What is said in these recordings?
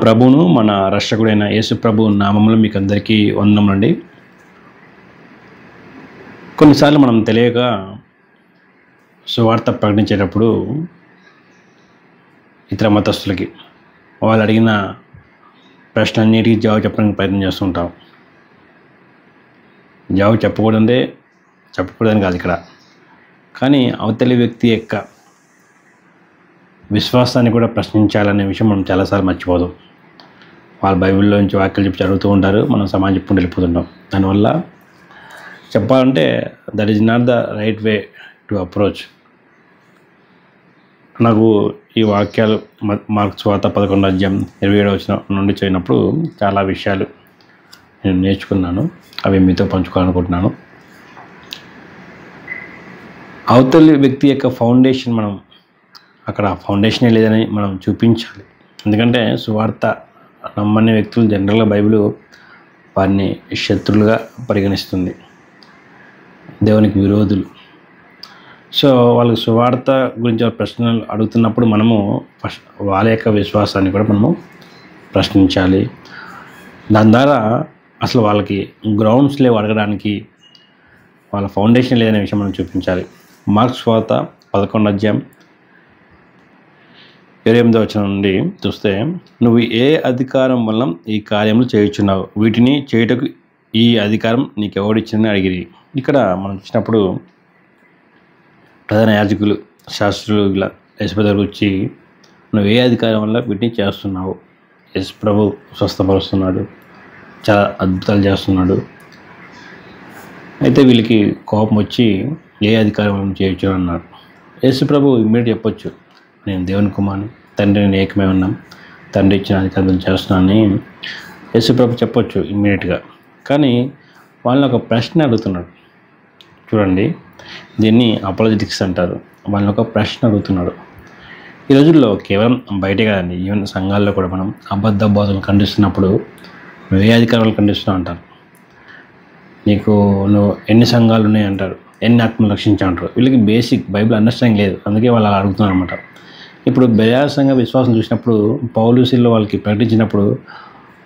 ప్రభువును మన రక్షకుడైన యేసు ప్రభు నామములో మీకు అందరికీ వందనములండి. కొన్నిసార్లు మనం తెలియక సువార్త ప్రకటించేటప్పుడు ఇతర మతస్థులకి వాళ్ళు అడిగిన ప్రశ్న అన్నిటికీ జవాబు చెప్పడానికి ప్రయత్నం చేస్తుంటాం. జవాబు చెప్పకూడదని కాదు ఇక్కడ, కానీ అవతలి వ్యక్తి యొక్క విశ్వాసాన్ని కూడా ప్రశ్నించాలనే విషయం మనం చాలాసార్లు మర్చిపోదాం. వాళ్ళు బైబిల్లో నుంచి వాక్యాలు చెప్పి చదువుతూ ఉంటారు, మనం సమాజం చెప్పుకుంటూ వెళ్ళిపోతుంటాం. దానివల్ల చెప్పాలంటే that is not the right way to approach. నాకు ఈ వాక్యాలు మార్క్స్ వార్త 11:27 నుండి చదివినప్పుడు చాలా విషయాలు నేను నేర్చుకున్నాను. అవి మీతో పంచుకోవాలనుకుంటున్నాను. అవతలి వ్యక్తి యొక్క ఫౌండేషన్ మనం అక్కడ ఫౌండేషనే లేదని మనం చూపించాలి. ఎందుకంటే సువార్త నమ్మని వ్యక్తులు జనరల్గా బైబిల్ వారిని శత్రులుగా పరిగణిస్తుంది, దేవునికి విరోధులు. సో వాళ్ళకి సువార్త గురించి ప్రశ్నలు అడుగుతున్నప్పుడు మనము ఫస్ట్ వాళ్ళ యొక్క విశ్వాసాన్ని కూడా మనము ప్రశ్నించాలి. దాని ద్వారా అసలు వాళ్ళకి గ్రౌండ్స్ లేవు అడగడానికి, వాళ్ళ ఫౌండేషన్ లేదనే విషయం మనం చూపించాలి. మార్క్స్ వార్త 11:28 నుండి చూస్తే, నువ్వు ఏ అధికారం వల్ల ఈ కార్యములు చేయుచున్నావు, వీటిని చేయుటకు ఈ అధికారం నీకు ఎవడిచ్చిందని అడిగిరి. ఇక్కడ మనం చూసినప్పుడు ప్రధాన యాజకులు, శాస్త్రులు ఇలా యేసు దగ్గరకు వచ్చి, నువ్వు ఏ అధికారం వల్ల వీటిని చేస్తున్నావు? యేసు ప్రభు స్వస్థపరుస్తున్నాడు, చాలా అద్భుతాలు చేస్తున్నాడు. అయితే వీళ్ళకి కోపం వచ్చి ఏ అధికారం వల్ల చేయొచ్చు అన్నారు. యేసు ప్రభు ఇమ్మీడియట్ చెప్పొచ్చు, నేను దేవుని కుమారుని, తండ్రిని ఏకమే ఉన్నాం, తండ్రి ఇచ్చిన అధికారం చేస్తున్నానని యేసు ప్రభు చెప్పొచ్చు ఇమ్మీడియట్గా. కానీ వాళ్ళని ఒక ప్రశ్న అడుగుతున్నాడు. చూడండి, దీన్ని అపాలజెటిక్స్ అంటారు. వాళ్ళని ఒక ప్రశ్న అడుగుతున్నాడు. ఈ రోజుల్లో కేవలం బయటే కాదండి, ఈవెన్ సంఘాల్లో కూడా మనం అబద్ధ బోధనలు ఖండిస్తున్నప్పుడు నువ్వు ఏ అధికారాలు ఖండిస్తున్నావు అంటారు. నువ్వు ఎన్ని సంఘాలు ఉన్నాయి అంటారు, ఎన్ని ఆత్మలు రక్షించాలంటారు. వీళ్ళకి బేసిక్ బైబిల్ అండర్స్టాండింగ్ లేదు, అందుకే వాళ్ళు అలా అడుగుతున్నారు అనమాట. ఇప్పుడు బెరాయ సంఘ విశ్వాసం చూసినప్పుడు పౌలుసిల్లో వాళ్ళకి ప్రకటించినప్పుడు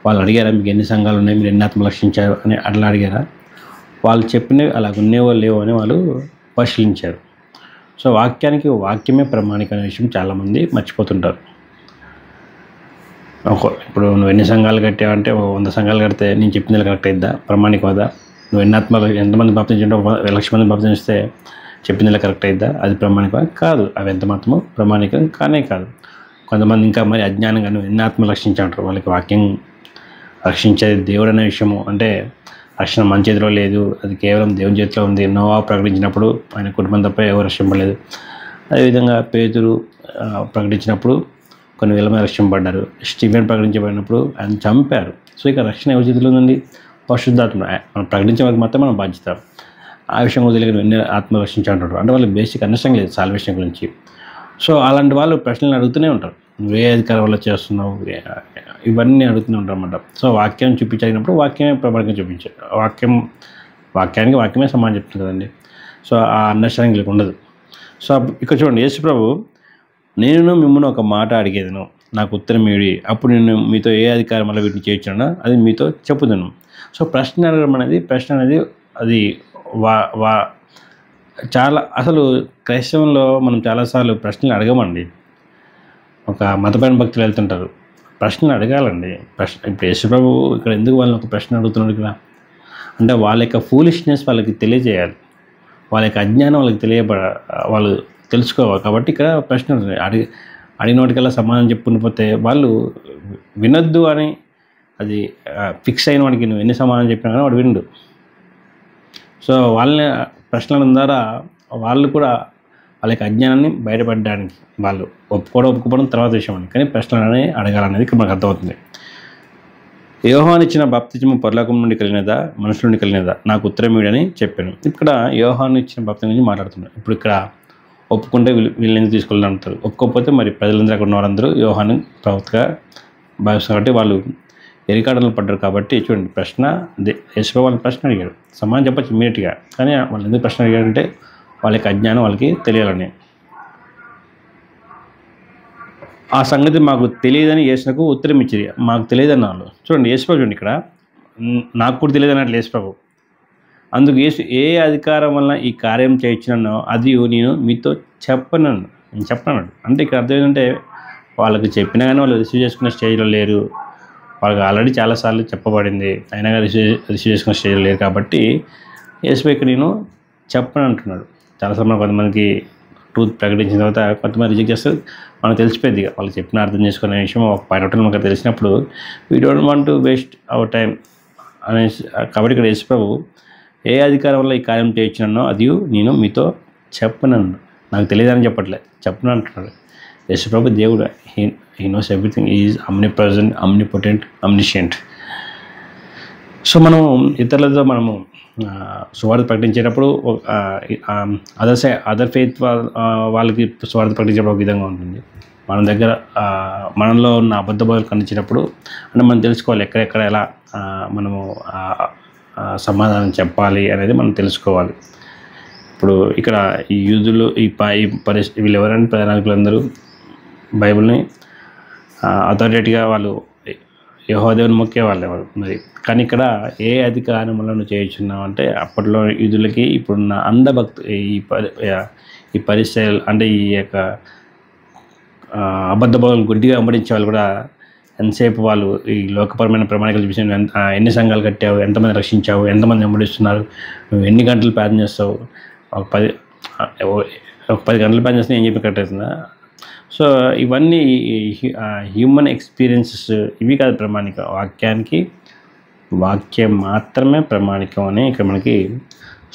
వాళ్ళు అడిగారా, మీకు ఎన్ని సంఘాలు ఉన్నాయి, మీరు ఎన్ని ఆత్మలు రక్షించారు అని అట్లా అడిగారా? వాళ్ళు చెప్పినవి అలా ఉన్నవో లేవో అని వాళ్ళు పరిశీలించారు. సో వాక్యమే ప్రామాణిక అనే విషయం చాలామంది మర్చిపోతుంటారు. ఇప్పుడు నువ్వు ఎన్ని సంఘాలు కట్టావంటే 100 సంఘాలు కడితే నేను చెప్పింది కరెక్ట్ అయిద్దా, ప్రామాణికమదా? నువ్వు ఎంతమంది బాప్తించుంటే 1,00,000 మంది బాప్తిస్తే చెప్పింది కరెక్ట్ అయిద్దా, అది ప్రామాణికం కాదు. అవి ఎంత మాత్రమో ప్రామాణికం కానే కాదు. కొంతమంది ఇంకా మరి అజ్ఞానంగా నువ్వు ఎన్ని ఆత్మలు రక్షించాంటారు. వాళ్ళకి వాక్యం రక్షించేది దేవుడు అనే విషయము, అంటే రక్షణ మన చేతిలో లేదు, అది కేవలం దేవుని చేతిలో ఉంది. నోవా ప్రకటించినప్పుడు ఆయన కుటుంబం తప్ప ఎవరు రక్షింపలేదు. అదేవిధంగా పేతురు ప్రకటించినప్పుడు కొన్ని వేల మంది రక్షింపబడ్డారు. స్టీఫెన్ ప్రకటించబడినప్పుడు ఆయన చంపారు. సో ఇక రక్షణ ఎవరి చేతిలో ఉందండి? పరిశుద్ధాత్మ. మనం ప్రకటించే వాళ్ళకి మాత్రం మనం బాధ్యత. ఆ విషయం వదిలేక ఎన్ని ఆత్మ రక్షించాలంటారు అంటే వాళ్ళకి బేసిక్ అండర్స్టాండింగ్ లేదు సాల్వేషన్ గురించి. సో అలాంటి వాళ్ళు ప్రశ్నలు అడుగుతూనే ఉంటారు, నువ్వు ఏ అధికారం వల్ల చేస్తున్నావు, ఇవన్నీ అడుగుతూనే ఉంటారు అన్నమాట. సో వాక్యం చూపించగినప్పుడు వాక్యమే ప్రామాణికంగా చూపించారు. వాక్యానికి వాక్యమే సమానం చెప్తుంది కదండి. సో ఆ అండర్స్టాండింగ్ వీళ్ళకి ఉండదు. సో ఇక్కడ చూడండి, యేసు ప్రభు, నేను మిమ్మల్ని ఒక మాట అడిగేదను, నాకు ఉత్తరం ఏడి, అప్పుడు నేను మీతో ఏ అధికారం వల్ల వీటిని చేయించానో అది మీతో చెప్పుదును. సో ప్రశ్న అనేది అది చాలా అసలు క్రైస్తవంలో మనం చాలాసార్లు ప్రశ్నలు అడగమండి. ఒక మతపరమైన భక్తులు వెళ్తుంటారు, ప్రశ్నలు అడగాలండి. ఇప్పుడు యేసు ప్రభు ఇక్కడ ఎందుకు వాళ్ళని ఒక ప్రశ్న అడుగుతున్నాడు ఇక్కడ అంటే, వాళ్ళ యొక్క ఫూలిష్నెస్ వాళ్ళకి తెలియజేయాలి, వాళ్ళ యొక్క అజ్ఞానం వాళ్ళకి వాళ్ళు తెలుసుకోవాలి. కాబట్టి ఇక్కడ ప్రశ్న అడిగిన వాటికల్లా సమాధానం చెప్పుకుని పోతే వాళ్ళు వినొద్దు అని అది ఫిక్స్ అయిన వాడికి నువ్వు ఎన్ని సమాధానం చెప్పినా కానీ వాడు వినడు. సో వాళ్ళని ప్రశ్నల ద్వారా వాళ్ళు కూడా వాళ్ళ యొక్క అజ్ఞానాన్ని బయటపడడానికి వాళ్ళు ఒప్పుకోవడం తర్వాత విషయం అండి. కానీ ప్రశ్నలనే అడగాలనేది ఇక్కడ మనకు అర్థమవుతుంది. యోహాను ఇచ్చిన బాప్తిజము పరలోకం నుండి కలిగినదా, మనుషుల నుండి కలిగినదా, నాకు ఉత్తరం ఇవ్వడని చెప్పాను. ఇక్కడ యోహాను ఇచ్చిన బాప్తిజం గురించి మాట్లాడుతున్నారు. ఇప్పుడు ఇక్కడ ఒప్పుకుంటే వీళ్ళని తీసుకెళ్ళి అంటారు, ఒప్పుకోకపోతే మరి ప్రజలందరూ అక్కడ ఉన్న వారందరూ యోహాను ప్రవక్తగా భావిస్తారు. కాబట్టి వాళ్ళు ఎరికాడలు పడ్డారు. కాబట్టి చూడండి, ప్రశ్న యేసు వాళ్ళని ప్రశ్న అడిగాడు, సమాధానం చెప్పచ్చు ఇమీడియట్గా. కానీ వాళ్ళు ఎందుకు ప్రశ్న అడిగారంటే వాళ్ళకి అజ్ఞానం వాళ్ళకి తెలియాలని. ఆ సంగతి మాకు తెలియదని యేసునకు ఉత్తరం ఇచ్చిరి. మాకు తెలియదన్న వాళ్ళు. చూడండి యేసుప్రభు చూడండి ఇక్కడ నాకు కూడా తెలియదు అన్నట్లు యేసుప్రభు. అందుకు యేసు ఏ అధికారం వలన ఈ కార్యం చేయించినానో అది నేను మీతో నేను చెప్పనన్నాడు. అంటే ఇక్కడ అర్థం ఏంటంటే వాళ్ళకి చెప్పినా కానీ వాళ్ళు రిసీవ్ చేసుకునే స్టేజ్లో లేరు. వాళ్ళకి ఆల్రెడీ చాలాసార్లు చెప్పబడింది, అయినా కానీ రిసీవ్ చేసుకునే స్టేజ్లో లేరు. కాబట్టి యేసు ఇక్కడ నేను చెప్పను అంటున్నాడు. చాలాసార్లు కొంతమందికి ట్రూత్ ప్రకటించిన తర్వాత కొంతమంది రిజెక్ట్ చేస్తారు. మనకు తెలిసిపోయింది ఇక వాళ్ళు చెప్పిన అర్థం చేసుకునే విషయం ఒక పాయింట్ మనకు తెలిసినప్పుడు we don't want to waste our time అనేసి. కాబట్టి ఇక్కడ యేసు ప్రభు ఏ అధికారం వల్ల ఈ కార్యం చేయించినానో అది నేను మీతో చెప్పనను. నాకు తెలియదని చెప్పట్లే, చెప్పను అంటున్నాడు. యేసు ప్రభు దేవుడు. He knows everything. Is omnipresent, omnipotent, omniscient. So మనం ఇతరులతో మనము సువార్త ప్రకటించేటప్పుడు అదర్ ఫెయిత్ వాళ్ళకి సువార్త ప్రకటించేటప్పుడు ఒక విధంగా ఉంటుంది. మన దగ్గర మనలో ఉన్న అబద్ధ బోధలు ఖండించేటప్పుడు అంటే మనం తెలుసుకోవాలి ఎక్కడెక్కడ ఎలా మనము సమాధానం చెప్పాలి అనేది మనం తెలుసుకోవాలి. ఇప్పుడు ఇక్కడ ఈ యూదులు ఈ పరిస్థితి వీళ్ళు ఎవరైనా ప్రధానికులందరూ బైబిల్ని అథారిటీగా వాళ్ళు యెహోవా దేవుని మొక్కేవాళ్ళు ఎవరు మరి. కానీ ఇక్కడ ఏ అధికారములను చేయించున్నాం అంటే అప్పట్లో యూదులకి ఇప్పుడున్న అంధభక్తు ఈ పరిచయాలు అంటే ఈ యొక్క అబద్ధ బోధనలు గుడ్డిగా వెంబడించే వాళ్ళు కూడా ఎంతసేపు వాళ్ళు ఈ లోకపరమైన ప్రమాణికల విషయం ఎన్ని సంఘాలు కట్టావు, ఎంతమంది రక్షించావు, ఎంతమంది వెంబడిస్తున్నారు, నువ్వు ఎన్ని గంటలు ప్రార్థన చేస్తావు, ఒక 10 గంటలు ప్రార్థన చేస్తే ఏం చెప్పి కరెక్ట్ అవుతుందా? సో ఇవన్నీ హ్యూమన్ ఎక్స్పీరియన్సెస్ ఇవి కాదు ప్రామాణిక. వాక్యం మాత్రమే ప్రామాణికం అని ఇక్కడ మనకి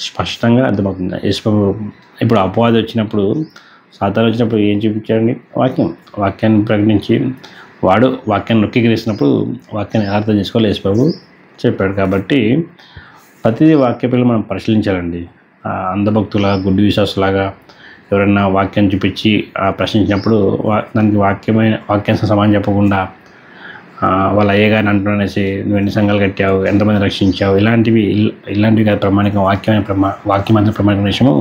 స్పష్టంగా అర్థమవుతుంది. ఇప్పుడు అపవాదం వచ్చినప్పుడు, సాతాను వచ్చినప్పుడు ఏం చూపించాడండి? వాక్యాన్ని ప్రకటించి వాడు వాక్యాన్ని నొక్కిగిరిస్తున్నప్పుడు వాక్యాన్ని ఎలా అర్థం చేసుకోవాలి యేసుప్రభు చెప్పాడు. కాబట్టి ప్రతిదీ వాక్యపిల్లలు మనం పరిశీలించాలండి. అంధభక్తులాగా గుడ్డి విశ్వాసులాగా ఎవరైనా వాక్యాన్ని చూపించి ప్రశ్నించినప్పుడు దానికి వాక్యానికి సమానం చెప్పకుండా వాళ్ళ అయ్యగాని అంటున్నానేసి నువ్వు ఎన్ని సంఘాలు కట్టావు, ఎంతమంది రక్షించావు, ఇలాంటివి కాదు ప్రామాణికం. వాక్యం అంత ప్రామాణిక విషయము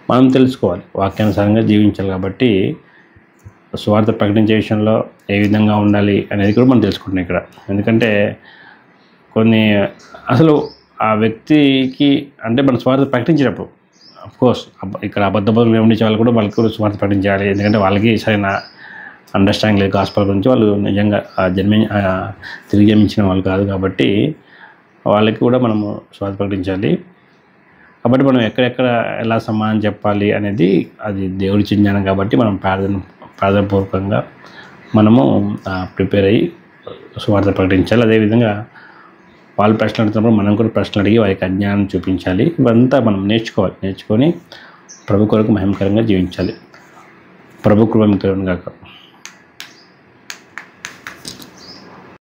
మనం తెలుసుకోవాలి, వాక్యానుసారంగా జీవించాలి. కాబట్టి సువార్త ప్రకటించే విషయంలో ఏ విధంగా ఉండాలి అనేది కూడా మనం తెలుసుకుంటున్నాం ఇక్కడ. ఎందుకంటే కొన్ని అసలు ఆ వ్యక్తికి అంటే మన సువార్త ప్రకటించేటప్పుడు అఫ్కోర్స్ ఇక్కడ అబద్ధ బోధనలు వెంబడించే వాళ్ళు కూడా వాళ్ళకి కూడా సువార్త ప్రకటించాలి. ఎందుకంటే వాళ్ళకి సరైన అండర్స్టాండింగ్ లేదు గాస్పెల్ గురించి, వాళ్ళు నిజంగా తిరిగి జన్మించిన వాళ్ళు కాదు. కాబట్టి వాళ్ళకి కూడా మనము సువార్త ప్రకటించాలి. కాబట్టి మనం ఎక్కడెక్కడ ఎలా సమాధానం చెప్పాలి అనేది అది దేవుడి జ్ఞానం. కాబట్టి మనం ప్రార్థనపూర్వకంగా మనము ప్రిపేర్ అయ్యి సువార్త ప్రకటించాలి. అదేవిధంగా వాళ్ళు ప్రశ్నలు అడుగుతున్నప్పుడు మనం కూడా ప్రశ్నలు అడిగి వారికి అజ్ఞానం చూపించాలి. ఇవంతా మనం నేర్చుకొని ప్రభు కొరకు మహిమకరంగా జీవించాలి. ప్రభు కృప మీకు కలుగును గాక.